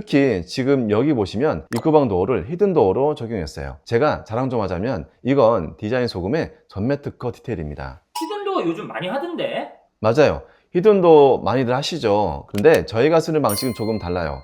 특히 지금 여기 보시면 입구방 도어를 히든 도어로 적용했어요. 제가 자랑 좀 하자면 이건 디자인 소금의 전매 특허 디테일입니다. 히든도어 요즘 많이 하던데? 맞아요. 히든 도어 많이들 하시죠. 근데 저희가 쓰는 방식은 조금 달라요.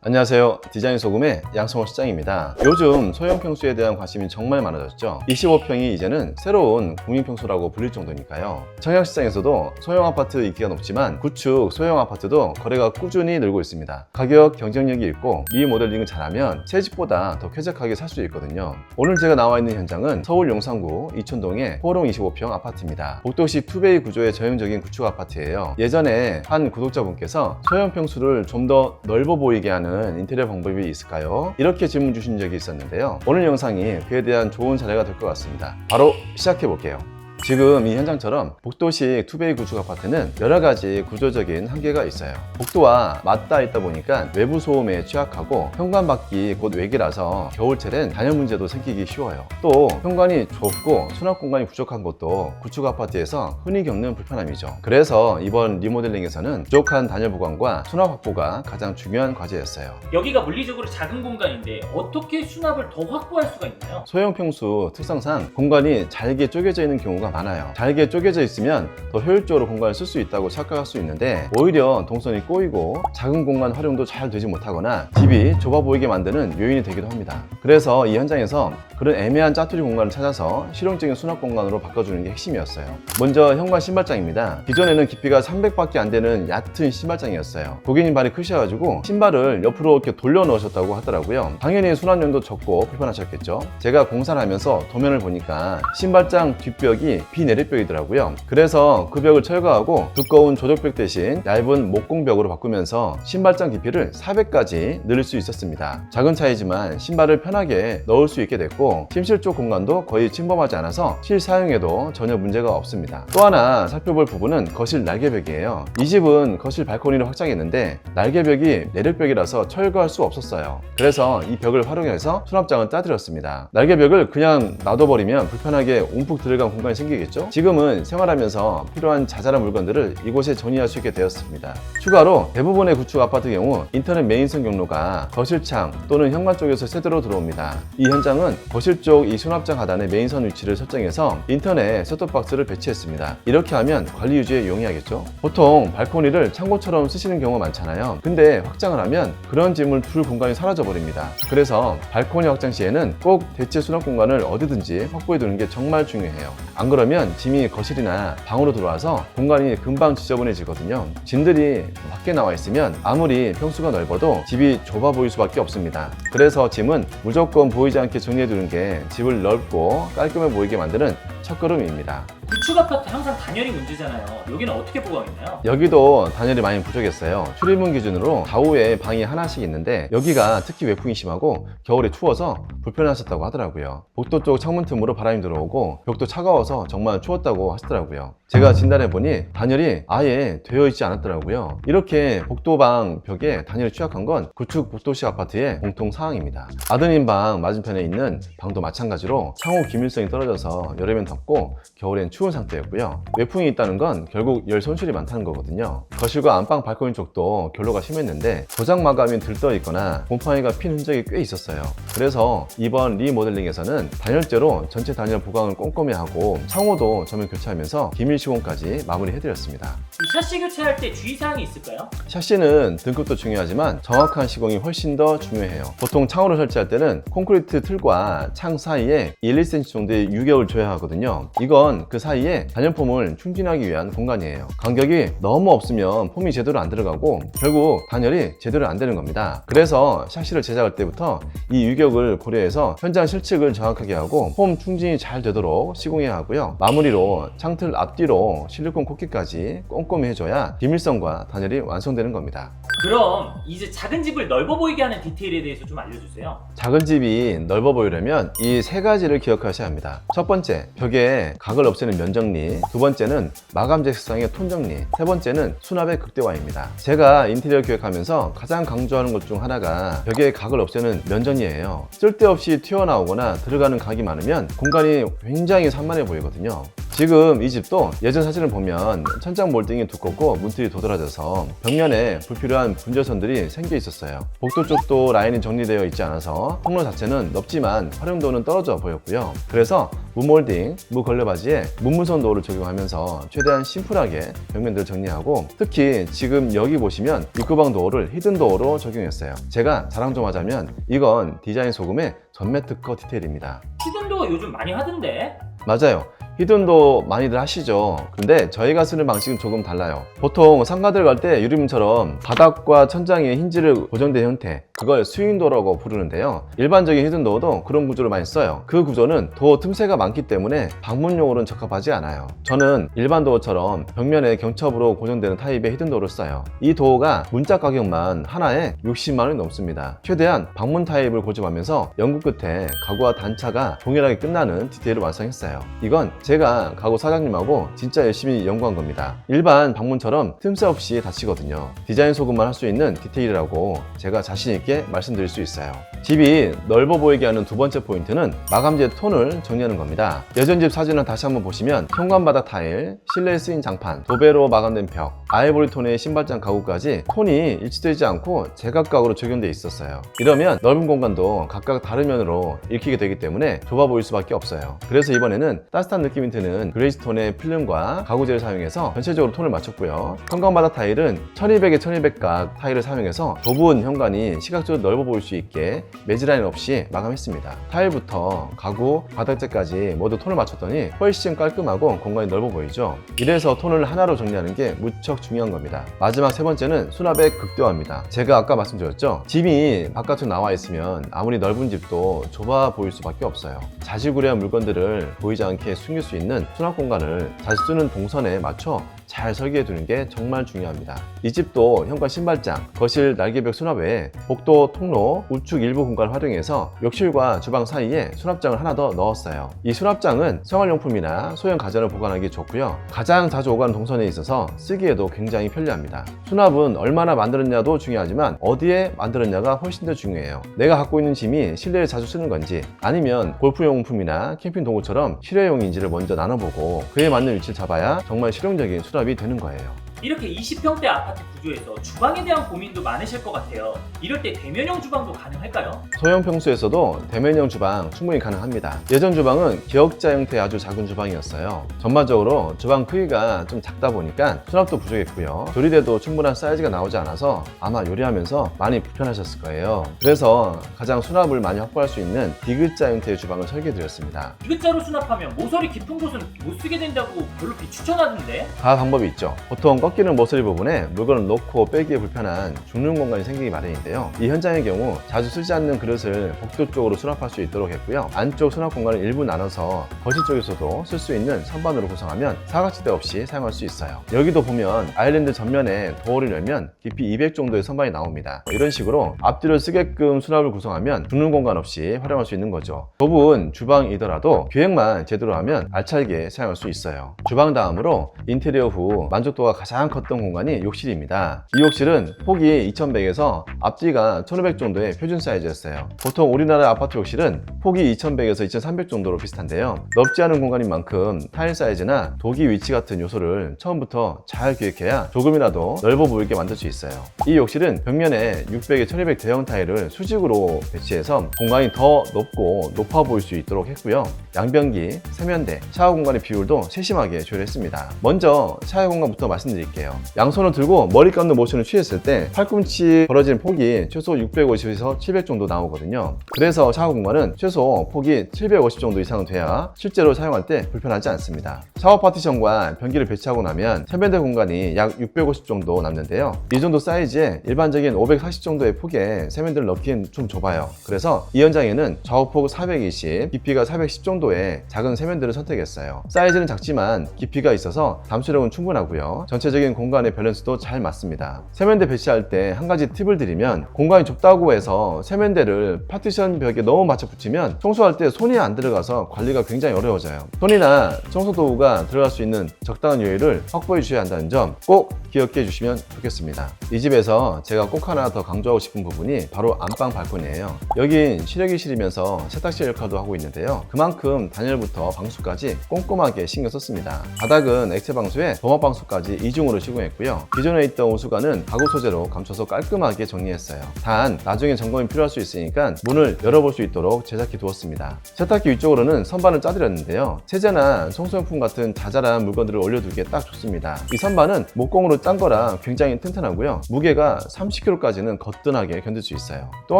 안녕하세요. 디자인 소금의 양성호 실장입니다. 요즘 소형 평수에 대한 관심이 정말 많아졌죠. 25평이 이제는 새로운 국민평수라고 불릴 정도니까요. 청약시장에서도 소형 아파트 인기가 높지만 구축 소형 아파트도 거래가 꾸준히 늘고 있습니다. 가격 경쟁력이 있고 리모델링을 잘하면 새 집보다 더 쾌적하게 살 수 있거든요. 오늘 제가 나와 있는 현장은 서울 용산구 이촌동의 포롱 25평 아파트입니다. 복도식 투베이 구조의 전형적인 구축 아파트예요. 예전에 한 구독자분께서 소형 평수를 좀 더 넓어 보이게 하는 인테리어 방법이 있을까요? 이렇게 질문 주신 적이 있었는데요. 오늘 영상이 그에 대한 좋은 사례가 될 것 같습니다. 바로 시작해 볼게요. 지금 이 현장처럼 복도식 투베이 구축 아파트는 여러 가지 구조적인 한계가 있어요. 복도와 맞닿아 있다 보니까 외부 소음에 취약하고 현관밖이 곧 외기라서 겨울철엔 단열 문제도 생기기 쉬워요. 또 현관이 좁고 수납 공간이 부족한 것도 구축 아파트에서 흔히 겪는 불편함이죠. 그래서 이번 리모델링에서는 부족한 단열 보강과 수납 확보가 가장 중요한 과제였어요. 여기가 물리적으로 작은 공간인데 어떻게 수납을 더 확보할 수가 있나요? 소형 평수 특성상 공간이 잘게 쪼개져 있는 경우가 많아요. 잘게 쪼개져 있으면 더 효율적으로 공간을 쓸 수 있다고 착각할 수 있는데 오히려 동선이 꼬이고 작은 공간 활용도 잘 되지 못하거나 집이 좁아 보이게 만드는 요인이 되기도 합니다. 그래서 이 현장에서 그런 애매한 짜투리 공간을 찾아서 실용적인 수납 공간으로 바꿔주는 게 핵심이었어요. 먼저 현관 신발장입니다. 기존에는 깊이가 300밖에 안 되는 얕은 신발장이었어요. 고객님 발이 크셔가지고 신발을 옆으로 이렇게 돌려 넣으셨다고 하더라고요. 당연히 수납량도 적고 불편하셨겠죠. 제가 공사를 하면서 도면을 보니까 신발장 뒷벽이 비내립벽이더라고요. 그래서 그 벽을 철거하고 두꺼운 조적벽 대신 얇은 목공벽으로 바꾸면서 신발장 깊이를 400까지 늘릴 수 있었습니다. 작은 차이지만 신발을 편하게 넣을 수 있게 됐고 침실 쪽 공간도 거의 침범하지 않아서 실사용에도 전혀 문제가 없습니다. 또 하나 살펴볼 부분은 거실 날개벽이에요. 이 집은 거실 발코니를 확장했는데 날개벽이 내력벽이라서 철거할 수 없었어요. 그래서 이 벽을 활용해서 수납장을 따드렸습니다. 날개벽을 그냥 놔둬버리면 불편하게 움푹 들어간 공간이 생기겠죠? 지금은 생활하면서 필요한 자잘한 물건들을 이곳에 정리할 수 있게 되었습니다. 추가로 대부분의 구축 아파트 경우 인터넷 메인선 경로가 거실창 또는 현관 쪽에서 세대로 들어옵니다. 이 현장은 거실 쪽 이 수납장 하단에 메인선 위치를 설정해서 인터넷 셋톱박스를 배치했습니다. 이렇게 하면 관리 유지에 용이하겠죠? 보통 발코니를 창고처럼 쓰시는 경우가 많잖아요. 근데 확장을 하면 그런 짐을 둘 공간이 사라져 버립니다. 그래서 발코니 확장 시에는 꼭 대체 수납 공간을 어디든지 확보해 두는 게 정말 중요해요. 안 그러면 짐이 거실이나 방으로 들어와서 공간이 금방 지저분해지거든요. 짐들이 밖에 나와 있으면 아무리 평수가 넓어도 집이 좁아 보일 수밖에 없습니다. 그래서 짐은 무조건 보이지 않게 정리해 두는 게 집을 넓고 깔끔해 보이게 만드는 첫걸음입니다. 구축 아파트 항상 단열이 문제잖아요. 여기는 어떻게 보강했나요? 여기도 단열이 많이 부족했어요. 출입문 기준으로 좌우에 방이 하나씩 있는데 여기가 특히 외풍이 심하고 겨울에 추워서 불편하셨다고 하더라고요. 복도 쪽 창문 틈으로 바람이 들어오고 벽도 차가워서 정말 추웠다고 하시더라고요. 제가 진단해보니 단열이 아예 되어 있지 않았더라고요. 이렇게 복도방 벽에 단열이 취약한 건 구축 복도식 아파트의 공통 사항입니다. 아드님 방 맞은편에 있는 방도 마찬가지로 창호 기밀성이 떨어져서 여름엔 덥고 겨울엔 추운 상태였고요. 외풍이 있다는 건 결국 열 손실이 많다는 거거든요. 거실과 안방 발코니 쪽도 결로가 심했는데 고장 마감이 들떠 있거나 곰팡이가 핀 흔적이 꽤 있었어요. 그래서 이번 리모델링에서는 단열재로 전체 단열 보강을 꼼꼼히 하고 창호도 전면 교체하면서 기밀 시공까지 마무리해드렸습니다. 이 샤시 교체할 때 주의사항이 있을까요? 샤시는 등급도 중요하지만 정확한 시공이 훨씬 더 중요해요. 보통 창호를 설치할 때는 콘크리트 틀과 창 사이에 1, 2cm 정도의 유격을 줘야 하거든요. 이건 그 사이에 단열폼을 충진하기 위한 공간이에요. 간격이 너무 없으면 폼이 제대로 안 들어가고 결국 단열이 제대로 안 되는 겁니다. 그래서 샤시를 제작할 때부터 이 유격을 고려해서 현장 실측을 정확하게 하고 폼 충진이 잘 되도록 시공해야 하고요. 마무리로 창틀 앞뒤로 실리콘 코끼까지 꼼꼼히 해줘야 기밀성과 단열이 완성되는 겁니다. 그럼 이제 작은 집을 넓어 보이게 하는 디테일에 대해서 좀 알려주세요. 작은 집이 넓어 보이려면 이 세 가지를 기억하셔야 합니다. 첫 번째, 벽에 각을 없애는 면정리, 두 번째는 마감재 색상의 톤 정리, 세 번째는 수납의 극대화입니다. 제가 인테리어 기획하면서 가장 강조하는 것 중 하나가 벽의 각을 없애는 면정리예요. 쓸데없이 튀어나오거나 들어가는 각이 많으면 공간이 굉장히 산만해 보이거든요. 지금 이 집도 예전 사진을 보면 천장 몰딩이 두껍고 문틀이 도드라져서 벽면에 불필요한 분절선들이 생겨 있었어요. 복도 쪽도 라인이 정리되어 있지 않아서 통로 자체는 넓지만 활용도는 떨어져 보였고요. 그래서 무몰딩, 무걸레바지에 문문선 도어를 적용하면서 최대한 심플하게 벽면들을 정리하고, 특히 지금 여기 보시면 입구방 도어를 히든 도어로 적용했어요. 제가 자랑 좀 하자면 이건 디자인 소금의 전매 특허 디테일입니다. 히든도 요즘 많이 하던데? 맞아요. 히든도 많이들 하시죠. 근데 저희가 쓰는 방식은 조금 달라요. 보통 상가들 갈 때 유리문처럼 바닥과 천장에 힌지를 고정된 형태, 그걸 스윙도어라고 부르는데요. 일반적인 히든도어도 그런 구조를 많이 써요. 그 구조는 도어 틈새가 많기 때문에 방문용으로는 적합하지 않아요. 저는 일반 도어처럼 벽면에 경첩으로 고정되는 타입의 히든도어를 써요. 이 도어가 문자 가격만 하나에 60만 원이 넘습니다. 최대한 방문 타입을 고집하면서 연구 끝에 가구와 단차가 동일하게 끝나는 디테일을 완성했어요. 이건 제가 가구 사장님하고 진짜 열심히 연구한 겁니다. 일반 방문처럼 틈새 없이 닫히거든요. 디자인 소금만 할 수 있는 디테일이라고 제가 자신 있게 말씀드릴 수 있어요. 집이 넓어 보이게 하는 두 번째 포인트는 마감재 톤을 정리하는 겁니다. 예전 집 사진을 다시 한번 보시면 현관바닥 타일, 실내에 쓰인 장판, 도배로 마감된 벽, 아이보리 톤의 신발장 가구까지 톤이 일치되지 않고 제각각으로 적용되어 있었어요. 이러면 넓은 공간도 각각 다른 면으로 읽히게 되기 때문에 좁아 보일 수밖에 없어요. 그래서 이번에는 따뜻한 느낌이 드는 그레이스 톤의 필름과 가구재를 사용해서 전체적으로 톤을 맞췄고요. 현관바닥 타일은 1200에 1200각 타일을 사용해서 좁은 현관이 시각적으로 넓어 보일 수 있게 매지라인 없이 마감했습니다. 타일부터 가구, 바닥재까지 모두 톤을 맞췄더니 훨씬 깔끔하고 공간이 넓어 보이죠. 이래서 톤을 하나로 정리하는 게 무척 중요한 겁니다. 마지막 세 번째는 수납의 극대화입니다. 제가 아까 말씀드렸죠. 집이 바깥으로 나와 있으면 아무리 넓은 집도 좁아 보일 수밖에 없어요. 자질구레한 물건들을 보이지 않게 숨길 수 있는 수납 공간을 자주 쓰는 동선에 맞춰 잘 설계해 두는 게 정말 중요합니다. 이 집도 현관 신발장, 거실 날개벽 수납 외에 복도, 통로, 우측 일부 공간을 활용해서 욕실과 주방 사이에 수납장을 하나 더 넣었어요. 이 수납장은 생활용품이나 소형 가전을 보관하기 좋고요. 가장 자주 오가는 동선에 있어서 쓰기에도 굉장히 편리합니다. 수납은 얼마나 만들었냐도 중요하지만 어디에 만들었냐가 훨씬 더 중요해요. 내가 갖고 있는 짐이 실내에 자주 쓰는 건지 아니면 골프용품이나 캠핑 도구처럼 실외용인지를 먼저 나눠보고 그에 맞는 위치를 잡아야 정말 실용적인 수납이 되는 거예요. 이렇게 20평대 아파트 구조에서 주방에 대한 고민도 많으실 것 같아요. 이럴 때 대면형 주방도 가능할까요? 소형 평수에서도 대면형 주방 충분히 가능합니다. 예전 주방은 기역자 형태의 아주 작은 주방이었어요. 전반적으로 주방 크기가 좀 작다 보니까 수납도 부족했고요. 조리대도 충분한 사이즈가 나오지 않아서 아마 요리하면서 많이 불편하셨을 거예요. 그래서 가장 수납을 많이 확보할 수 있는 디귿자 형태의 주방을 설계해 드렸습니다. 디귿자로 수납하면 모서리 깊은 곳은 못 쓰게 된다고 별로 비추천하던데? 다 방법이 있죠. 보통 꺾이는 모서리 부분에 물건을 놓고 빼기에 불편한 죽는 공간이 생기기 마련인데요. 이 현장의 경우 자주 쓰지 않는 그릇을 복도 쪽으로 수납할 수 있도록 했고요. 안쪽 수납 공간을 일부 나눠서 거실 쪽에서도 쓸 수 있는 선반으로 구성하면 사각지대 없이 사용할 수 있어요. 여기도 보면 아일랜드 전면에 도어를 열면 깊이 200 정도의 선반이 나옵니다. 이런 식으로 앞뒤로 쓰게끔 수납을 구성하면 죽는 공간 없이 활용할 수 있는 거죠. 좁은 주방이더라도 기획만 제대로 하면 알차게 사용할 수 있어요. 주방 다음으로 인테리어 후 만족도가 가장 컸던 공간이 욕실입니다. 이 욕실은 폭이 2100에서 앞뒤가 1500 정도의 표준 사이즈였어요. 보통 우리나라 아파트 욕실은 폭이 2100에서 2300 정도로 비슷한데요. 넓지 않은 공간인 만큼 타일 사이즈나 도기 위치 같은 요소를 처음부터 잘 기획해야 조금이라도 넓어 보이게 만들 수 있어요. 이 욕실은 벽면에 600에 1200 대형 타일을 수직으로 배치해서 공간이 더 높고 높아 보일 수 있도록 했고요. 양변기, 세면대, 샤워 공간의 비율도 세심하게 조율했습니다. 먼저 샤워 공간부터 말씀드릴게요. 양손을 들고 머리 감는 모션을 취했을 때 팔꿈치 벌어지는 폭이 최소 650에서 700 정도 나오거든요. 그래서 샤워 공간은 최소 폭이 750 정도 이상은 돼야 실제로 사용할 때 불편하지 않습니다. 샤워 파티션과 변기를 배치하고 나면 세면대 공간이 약 650 정도 남는데요. 이 정도 사이즈에 일반적인 540 정도의 폭에 세면대를 넣기엔 좀 좁아요. 그래서 이 현장에는 좌우폭 420, 깊이가 410 정도의 정도의 작은 세면대를 선택했어요. 사이즈는 작지만 깊이가 있어서 담수력은 충분하고요. 전체적인 공간의 밸런스도 잘 맞습니다. 세면대 배치할 때 한 가지 팁을 드리면, 공간이 좁다고 해서 세면대를 파티션 벽에 너무 맞춰 붙이면 청소할 때 손이 안 들어가서 관리가 굉장히 어려워져요. 손이나 청소도구가 들어갈 수 있는 적당한 여유를 확보해 주셔야 한다는 점 꼭 기억해 주시면 좋겠습니다. 이 집에서 제가 꼭 하나 더 강조하고 싶은 부분이 바로 안방 발코니예요. 여긴 실외기실이면서 세탁실 역할도 하고 있는데요. 그만큼 단열부터 방수까지 꼼꼼하게 신경 썼습니다. 바닥은 액체 방수에 도마 방수까지 이중으로 시공했고요. 기존에 있던 호수관은 가구 소재로 감춰서 깔끔하게 정리했어요. 단 나중에 점검이 필요할 수 있으니까 문을 열어볼 수 있도록 제작해 두었습니다. 세탁기 위쪽으로는 선반을 짜드렸는데요. 세제나 청소용품 같은 자잘한 물건들을 올려두기에 딱 좋습니다. 이 선반은 목공으로 짠 거라 굉장히 튼튼하고요. 무게가 30kg까지는 거뜬하게 견딜 수 있어요. 또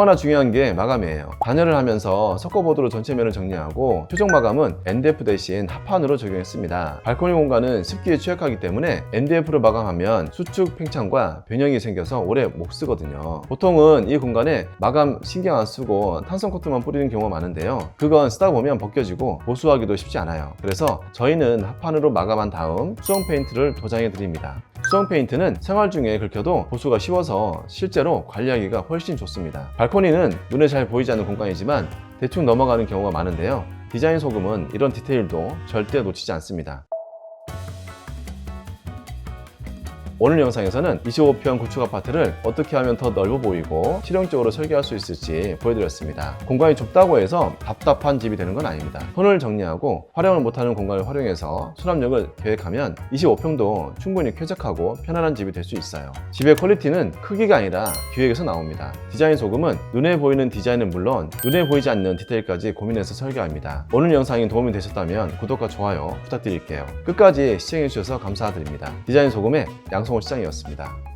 하나 중요한 게 마감이에요. 단열을 하면서 석고보드로 전체면을 정리하고 최종 마감은 MDF 대신 합판으로 적용했습니다. 발코니 공간은 습기에 취약하기 때문에 MDF로 마감하면 수축 팽창과 변형이 생겨서 오래 못 쓰거든요. 보통은 이 공간에 마감 신경 안 쓰고 탄성 코트만 뿌리는 경우가 많은데요. 그건 쓰다 보면 벗겨지고 보수하기도 쉽지 않아요. 그래서 저희는 합판으로 마감한 다음 수성 페인트를 도장해 드립니다. 수성 페인트는 생활 중에 긁혀도 보수가 쉬워서 실제로 관리하기가 훨씬 좋습니다. 발코니는 눈에 잘 보이지 않는 공간이지만 대충 넘어가는 경우가 많은데요. 디자인 소금은 이런 디테일도 절대 놓치지 않습니다. 오늘 영상에서는 25평 구축 아파트를 어떻게 하면 더 넓어 보이고 실용적으로 설계할 수 있을지 보여드렸습니다. 공간이 좁다고 해서 답답한 집이 되는 건 아닙니다. 손을 정리하고 활용을 못하는 공간을 활용해서 수납력을 계획하면 25평도 충분히 쾌적하고 편안한 집이 될 수 있어요. 집의 퀄리티는 크기가 아니라 기획에서 나옵니다. 디자인 소금은 눈에 보이는 디자인은 물론 눈에 보이지 않는 디테일까지 고민해서 설계합니다. 오늘 영상이 도움이 되셨다면 구독과 좋아요 부탁드릴게요. 끝까지 시청해주셔서 감사드립니다. 디자인 소금의 양성호 시장이었습니다.